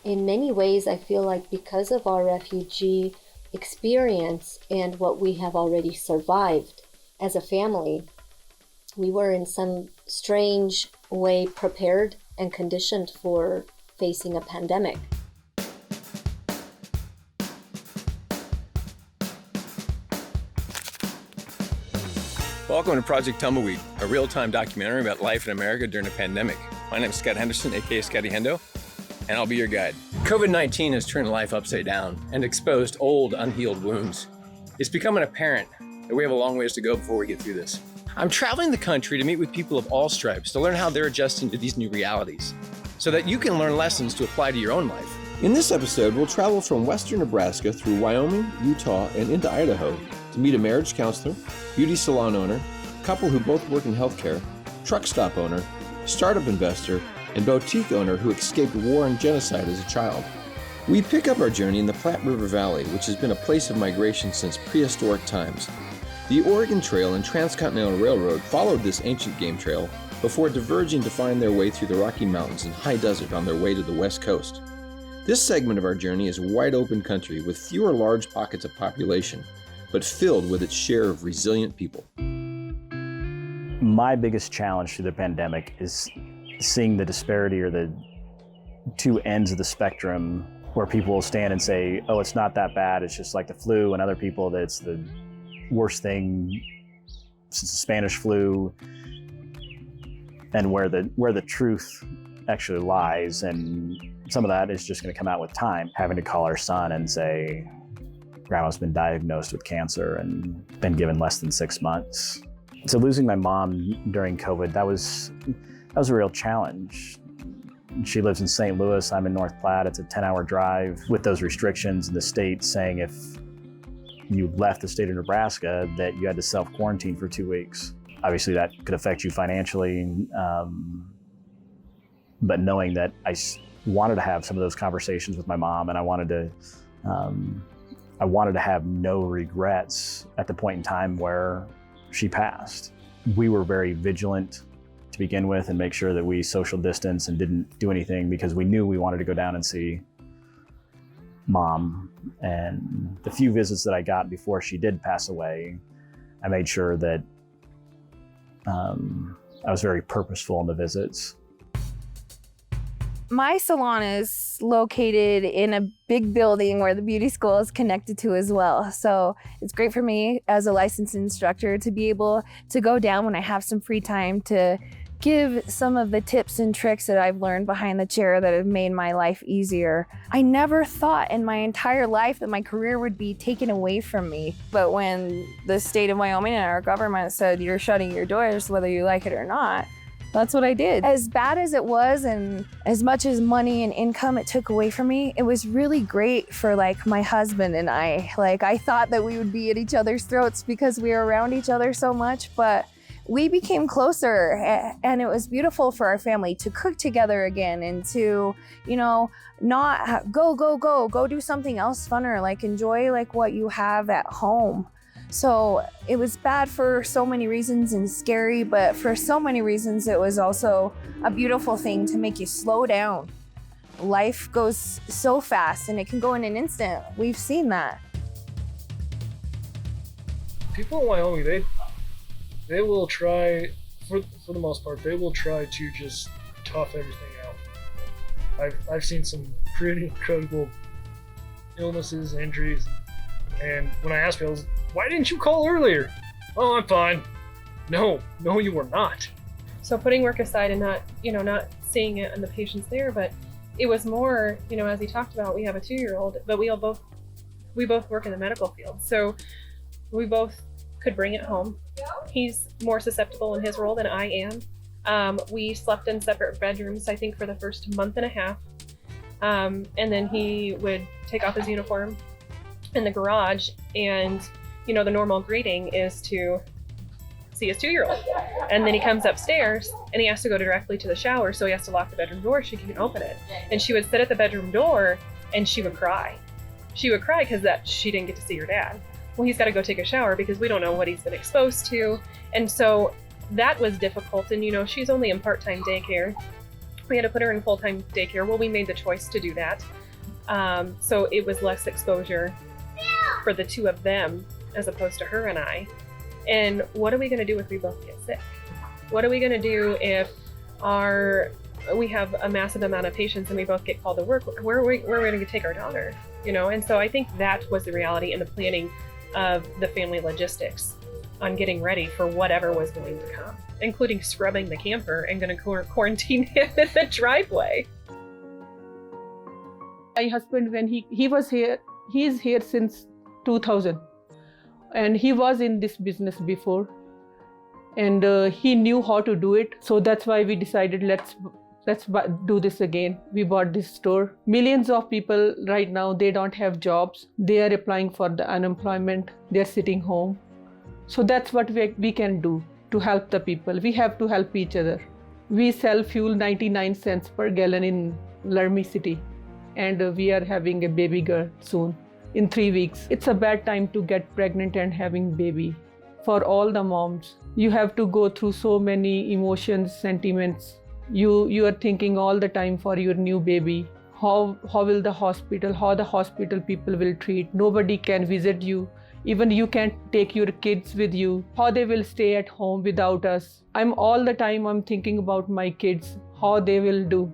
In many ways, I feel like because of our refugee experience and what we have already survived as a family, we were in some strange way prepared and conditioned for facing a pandemic. Welcome to Project Tumbleweed, a real-time documentary about life in America during a pandemic. My name is Scott Henderson, aka Scotty Hendo, and I'll be your guide. COVID-19 has turned life upside down and exposed old, unhealed wounds. It's becoming apparent that we have a long ways to go before we get through this. I'm traveling the country to meet with people of all stripes to learn how they're adjusting to these new realities, so that you can learn lessons to apply to your own life. In this episode, we'll travel from western Nebraska through Wyoming, Utah, and into Idaho to meet a marriage counselor, beauty salon owner, couple who both work in healthcare, truck stop owner, startup investor, and boutique owner who escaped war and genocide as a child. We pick up our journey in the Platte River Valley, which has been a place of migration since prehistoric times. The Oregon Trail and Transcontinental Railroad followed this ancient game trail before diverging to find their way through the Rocky Mountains and high desert on their way to the west coast. This segment of our journey is wide open country with fewer large pockets of population, but filled with its share of resilient people. My biggest challenge through the pandemic is seeing the disparity or the two ends of the spectrum where people will stand and say, oh, it's not that bad, it's just like the flu, and other people that it's the worst thing since the Spanish flu, and where the truth actually lies. And some of that is just going to come out with time. Having to call our son and say, Grandma's been diagnosed with cancer and been given less than 6 months. So losing my mom during COVID, that was a real challenge. She lives in St. Louis, I'm in North Platte. It's a 10-hour drive with those restrictions in the state saying if you left the state of Nebraska that you had to self-quarantine for 2 weeks. Obviously that could affect you financially, but knowing that I wanted to have some of those conversations with my mom, and I wanted to have no regrets at the point in time where she passed. We were very vigilant to begin with and make sure that we social distance and didn't do anything because we knew we wanted to go down and see Mom. And the few visits that I got before she did pass away, I made sure that I was very purposeful in the visits. My salon is located in a big building where the beauty school is connected to as well. So it's great for me as a licensed instructor to be able to go down when I have some free time to give some of the tips and tricks that I've learned behind the chair that have made my life easier. I never thought in my entire life that my career would be taken away from me. But when the state of Wyoming and our government said you're shutting your doors whether you like it or not, that's what I did. As bad as it was and as much as money and income it took away from me, it was really great for like my husband and I. Like I thought that we would be at each other's throats because we were around each other so much, but we became closer, and it was beautiful for our family to cook together again and to, not go do something else funner, like enjoy like what you have at home. So it was bad for so many reasons and scary, but for so many reasons, it was also a beautiful thing to make you slow down. Life goes so fast and it can go in an instant. We've seen that. People in Wyoming, they will try, for the most part, they will try to just tough everything out. I've seen some pretty incredible illnesses, injuries, and when I asked people, why didn't you call earlier? Oh, I'm fine. No, you were not. So putting work aside and not seeing it and the patients there, but it was more, as he talked about, we have a 2-year-old, but we both work in the medical field. So we both could bring it home. He's more susceptible in his role than I am. We slept in separate bedrooms, I think, for the first month and a half. And then he would take off his uniform in the garage, and the normal greeting is to see his 2-year-old. And then he comes upstairs and he has to go directly to the shower, so he has to lock the bedroom door so she can open it. And she would sit at the bedroom door and she would cry. She would cry because she didn't get to see her dad. Well, he's got to go take a shower because we don't know what he's been exposed to. And so that was difficult. And she's only in part-time daycare. We had to put her in full-time daycare. Well, we made the choice to do that. So it was less exposure for the two of them as opposed to her and I. And what are we going to do if we both get sick? What are we going to do if we have a massive amount of patients and we both get called to work? Where are we going to take our daughter? You know, and so I think that was the reality in the planning of the family logistics on getting ready for whatever was going to come, including scrubbing the camper and going to quarantine him in the driveway. My husband, when he was here, he is here since 2000, and he was in this business before, and he knew how to do it. So that's why we decided let's do this again. We bought this store. Millions of people right now, they don't have jobs. They are applying for the unemployment. They're sitting home. So that's what we can do to help the people. We have to help each other. We sell fuel 99 cents per gallon in Laramie City, and we are having a baby girl soon, in 3 weeks. It's a bad time to get pregnant and having baby. For all the moms, you have to go through so many emotions, sentiments. You are thinking all the time for your new baby. How will the hospital people will treat. Nobody can visit you. Even you can't take your kids with you. How they will stay at home without us. All the time I'm thinking about my kids, how they will do.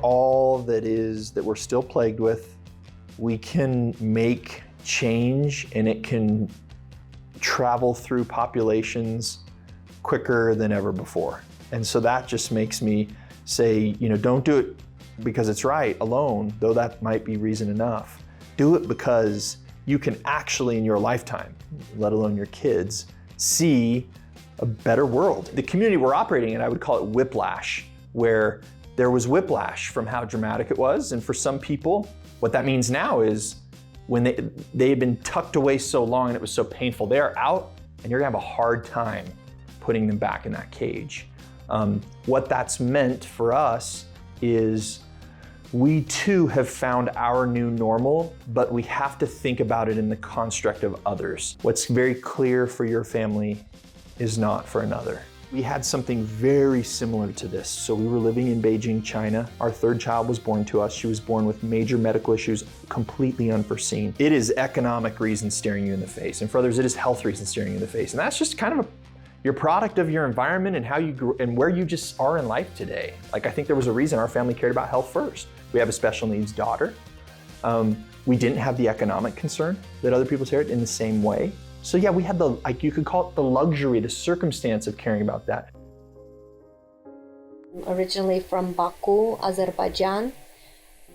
All that we're still plagued with, we can make change, and it can travel through populations quicker than ever before. And so that just makes me say, don't do it because it's right alone, though that might be reason enough. Do it because you can actually in your lifetime, let alone your kids, see a better world. The community we're operating in, I would call it whiplash, where there was whiplash from how dramatic it was. And for some people, what that means now is when they had been tucked away so long and it was so painful, they are out and you're gonna have a hard time putting them back in that cage. What that's meant for us is we too have found our new normal, but we have to think about it in the construct of others. What's very clear for your family is not for another. We had something very similar to this. So we were living in Beijing, China. Our third child was born to us. She was born with major medical issues, completely unforeseen. It is economic reasons staring you in the face. And for others, it is health reasons staring you in the face. And that's just kind of your product of your environment and how you grew and where you just are in life today. Like, I think there was a reason our family cared about health first. We have a special needs daughter. We didn't have the economic concern that other people shared in the same way. So yeah, we had you could call it the luxury, the circumstance of caring about that. Originally from Baku, Azerbaijan,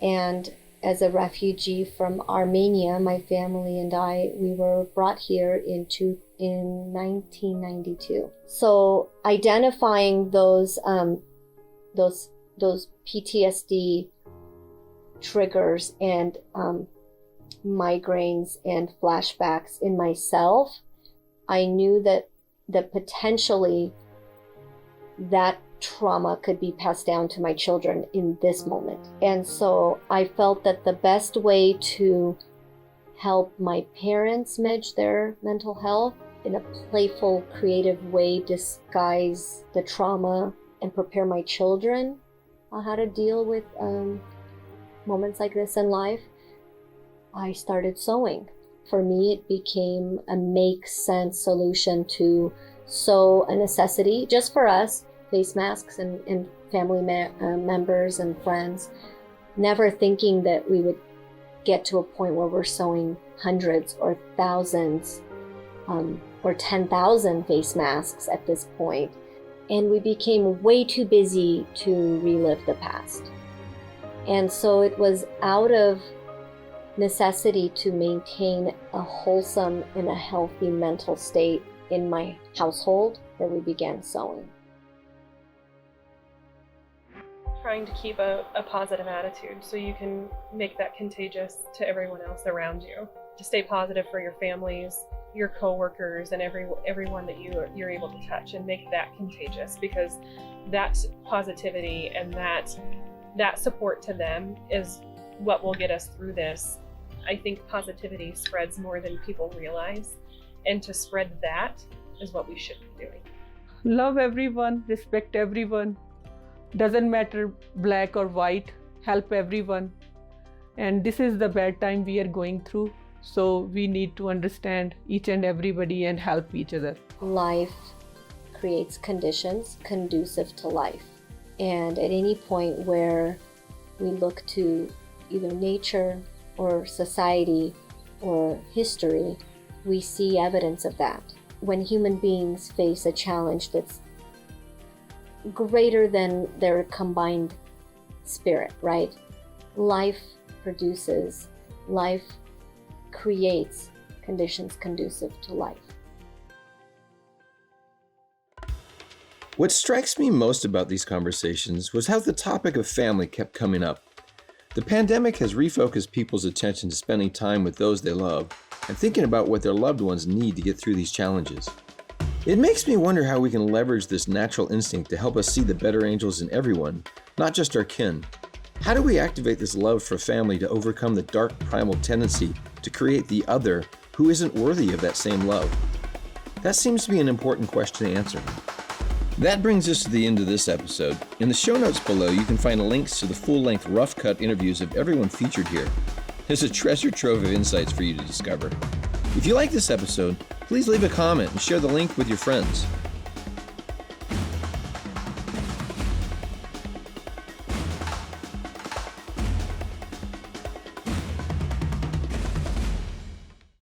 and as a refugee from Armenia, my family and we were brought here in 1992. So identifying those PTSD triggers and migraines and flashbacks in myself, I knew that potentially that trauma could be passed down to my children in this moment. And so I felt that the best way to help my parents manage their mental health in a playful, creative way, disguise the trauma and prepare my children on how to deal with moments like this in life, I started sewing. For me, it became a make sense solution to sew a necessity just for us, face masks and family members and friends, never thinking that we would get to a point where we're sewing hundreds or thousands or 10,000 face masks at this point. And we became way too busy to relive the past. And so it was out of necessity to maintain a wholesome and a healthy mental state in my household that we began sewing. Trying to keep a positive attitude so you can make that contagious to everyone else around you. To stay positive for your families, your coworkers, and everyone that you're able to touch, and make that contagious, because that positivity and that support to them is what will get us through this. I think positivity spreads more than people realize, and to spread that is what we should be doing. Love everyone, respect everyone, Doesn't matter black or white, help everyone. And this is the bad time we are going through. So we need to understand each and everybody and help each other. Life creates conditions conducive to life. And at any point where we look to either nature or society or history, we see evidence of that. When human beings face a challenge that's greater than their combined spirit, right? Life produces, life creates conditions conducive to life. What strikes me most about these conversations was how the topic of family kept coming up. The pandemic has refocused people's attention to spending time with those they love and thinking about what their loved ones need to get through these challenges. It makes me wonder how we can leverage this natural instinct to help us see the better angels in everyone, not just our kin. How do we activate this love for family to overcome the dark primal tendency to create the other who isn't worthy of that same love? That seems to be an important question to answer. That brings us to the end of this episode. In the show notes below, you can find links to the full-length rough-cut interviews of everyone featured here. There's a treasure trove of insights for you to discover. If you like this episode, please leave a comment and share the link with your friends.